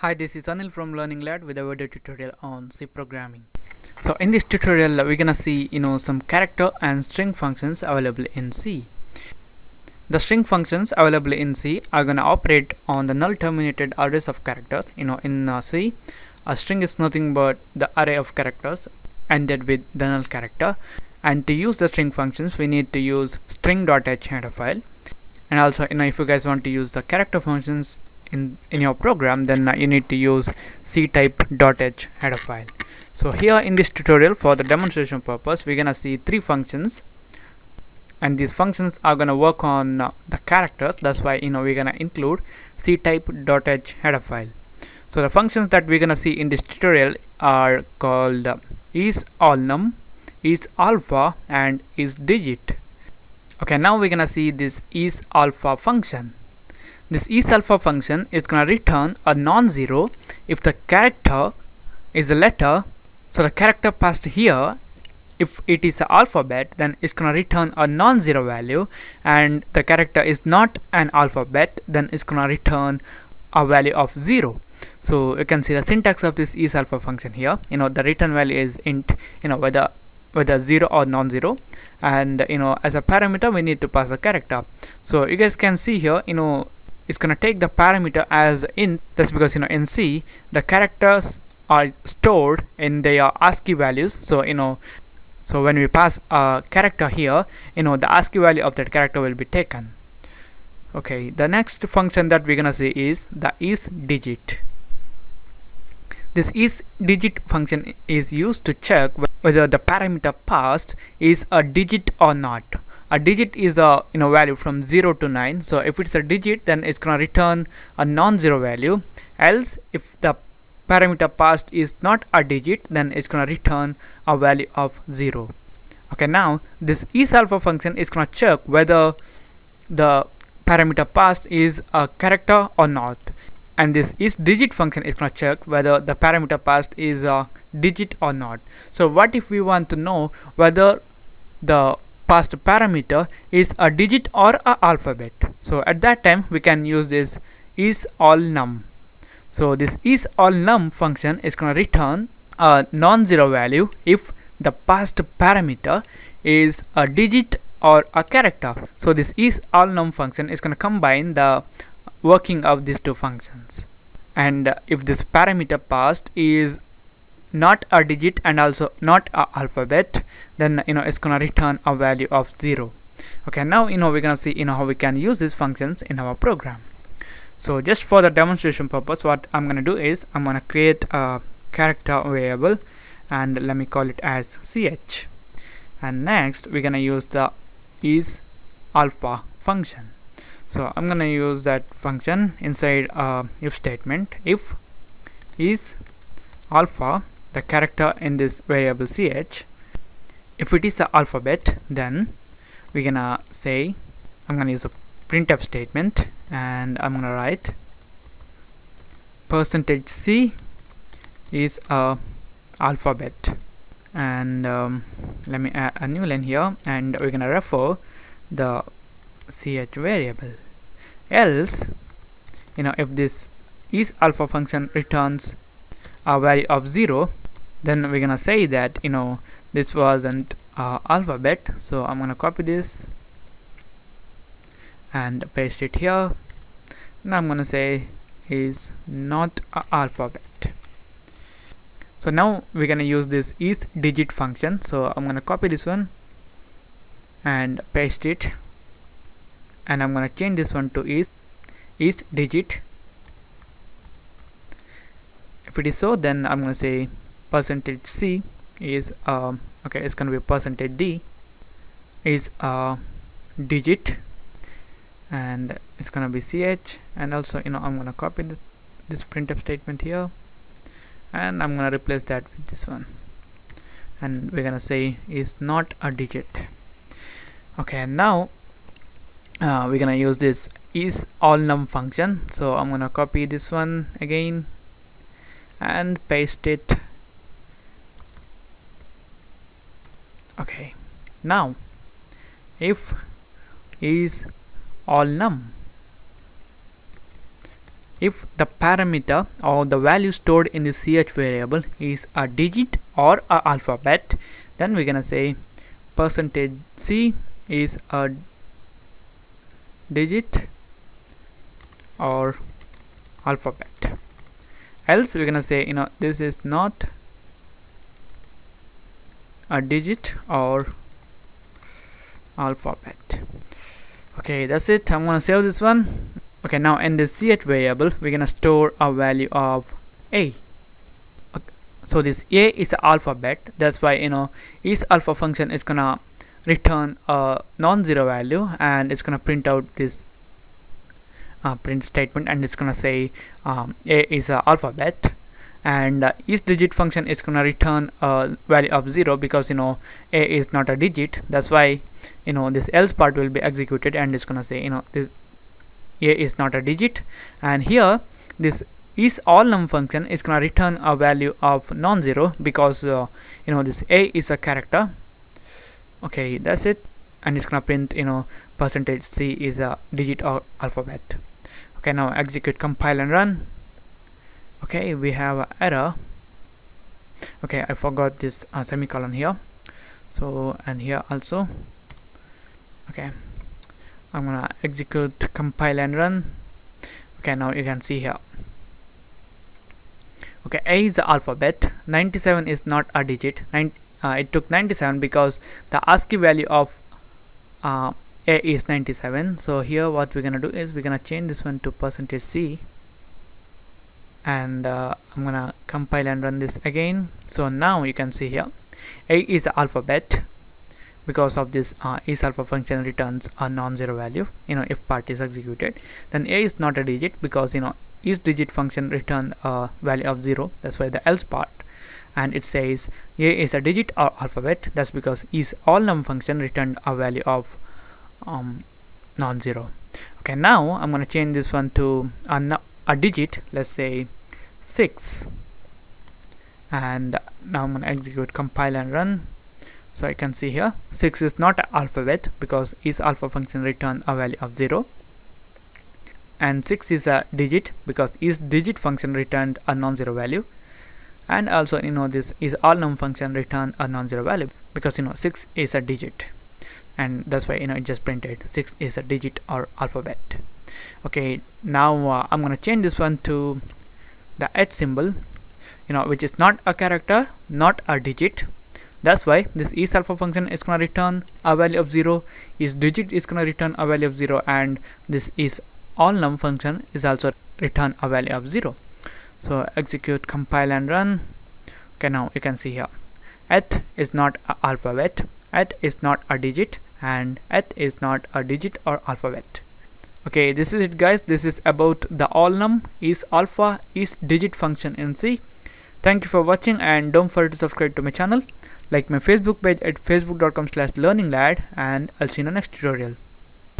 Hi, this is Anil from Learning Lab with a video tutorial on C programming. So in this tutorial we're gonna see some character and string functions available in C. The string functions available in C are gonna operate on the null terminated arrays of characters. In C, a string is nothing but the array of characters ended with the null character. And to use the string functions, we need to use string.h header file. And also, if you guys want to use the character functions in your program, then you need to use ctype.h header file. So here in this tutorial, for the demonstration purpose, we're gonna see three functions, and these functions are gonna work on the characters. That's why we're gonna include ctype.h header file. So the functions that we're gonna see in this tutorial are called isalnum, isalpha, and isdigit. Okay, now we're gonna see this isalpha function. This isalpha function is gonna return a non-zero if the character is a letter. So the character passed here, if it is an alphabet, then it's gonna return a non-zero value, and the character is not an alphabet, then it's gonna return a value of 0. So you can see the syntax of this isalpha function here. The return value is int, whether 0 or non-zero, and as a parameter we need to pass a character. So you guys can see here, it's gonna take the parameter as int. That's because in C the characters are stored in their ASCII values. So so when we pass a character here, the ASCII value of that character will be taken. Okay, the next function that we're gonna see is the isdigit. This isdigit function is used to check whether the parameter passed is a digit or not. A digit is a value from 0 to 9. So if it's a digit, then it's gonna return a non-zero value. Else, if the parameter passed is not a digit, then it's gonna return a value of 0. Okay, now this isalpha function is gonna check whether the parameter passed is a character or not, and this isdigit function is gonna check whether the parameter passed is a digit or not. So what if we want to know whether the passed parameter is a digit or a alphabet? So at that time we can use this isalnum. So this isalnum function is going to return a non-zero value if the passed parameter is a digit or a character. So this isalnum function is going to combine the working of these two functions, and if this parameter passed is not a digit and also not a alphabet, then it's gonna return a value of 0. Okay, now we're gonna see how we can use these functions in our program. So just for the demonstration purpose, what I'm gonna do is I'm gonna create a character variable, and let me call it as ch, and next we're gonna use the isalpha function. So I'm gonna use that function inside if statement. If is alpha, the character in this variable ch, if it is the alphabet, then we're gonna say, I'm gonna use a printf statement, and I'm gonna write %c is a alphabet, and let me add a new line here, and we're gonna refer the ch variable. Else, if this isalpha function returns a value of 0, then we're gonna say that this wasn't alphabet. So I'm gonna copy this and paste it here. Now I'm gonna say is not a alphabet. So now we're gonna use this isdigit function. So I'm gonna copy this one and paste it, and I'm gonna change this one to isdigit. If it is so, then I'm gonna say %c is okay, it's gonna be %d is a digit, and it's gonna be ch, and also I'm gonna copy this printf statement here, and I'm gonna replace that with this one, and we're gonna say is not a digit. Okay, now we're gonna use this isalnum function. So I'm gonna copy this one again and paste it. Okay, now if is all num, if the parameter or the value stored in the ch variable is a digit or a alphabet, then we're gonna say %c is a digit or alphabet. Else we're gonna say this is not a digit or alphabet. Okay, that's it. I'm gonna save this one. Okay, now in this ch variable we're gonna store a value of a. Okay, so this a is an alphabet, that's why isalpha function is gonna return a non-zero value, and it's gonna print out this print statement, and it's gonna say a is an alphabet, and isdigit function is gonna return a value of 0 because a is not a digit. That's why this else part will be executed, and it's gonna say this a is not a digit, and here this isalnum function is gonna return a value of non-zero because this a is a character. Okay, that's it, and it's gonna print %c is a digit or alphabet. Okay, now execute, compile and run. Okay, we have an error. Okay, I forgot this semicolon here, so and here also. Okay, I'm gonna execute, compile and run. Okay, now you can see here. Okay, a is the alphabet, 97 is not a digit. It took 97 because the ASCII value of a is 97. So here what we're gonna do is we're gonna change this one to %c, and I'm gonna compile and run this again. So now you can see here a is the alphabet. Because of this isalpha function returns a non-zero value if part is executed. Then a is not a digit because isdigit function returned a value of 0. That's why the else part, and it says a is a digit or alphabet. That's because isalnum function returned a value of non-zero. Okay, now I'm gonna change this one to a digit, let's say 6, and now I'm gonna execute, compile and run. So I can see here 6 is not an alphabet because isalpha function returned a value of 0, and 6 is a digit because isdigit function returned a non-zero value, and also this isalnum function returned a non-zero value because 6 is a digit, and that's why it just printed 6 is a digit or alphabet. Okay, now I'm gonna change this one to the h symbol, which is not a character, not a digit. That's why this isalpha function is gonna return a value of 0, isdigit is gonna return a value of 0, and this isalnum function is also return a value of 0. So execute, compile and run. Okay, now you can see here h is not a alphabet, h is not a digit, and h is not a digit or alphabet. Okay, this is it guys. This is about the alnum, isalpha, isdigit function in C. Thank you for watching, and don't forget to subscribe to my channel, like my Facebook page at facebook.com/learninglad, and I'll see you in the next tutorial.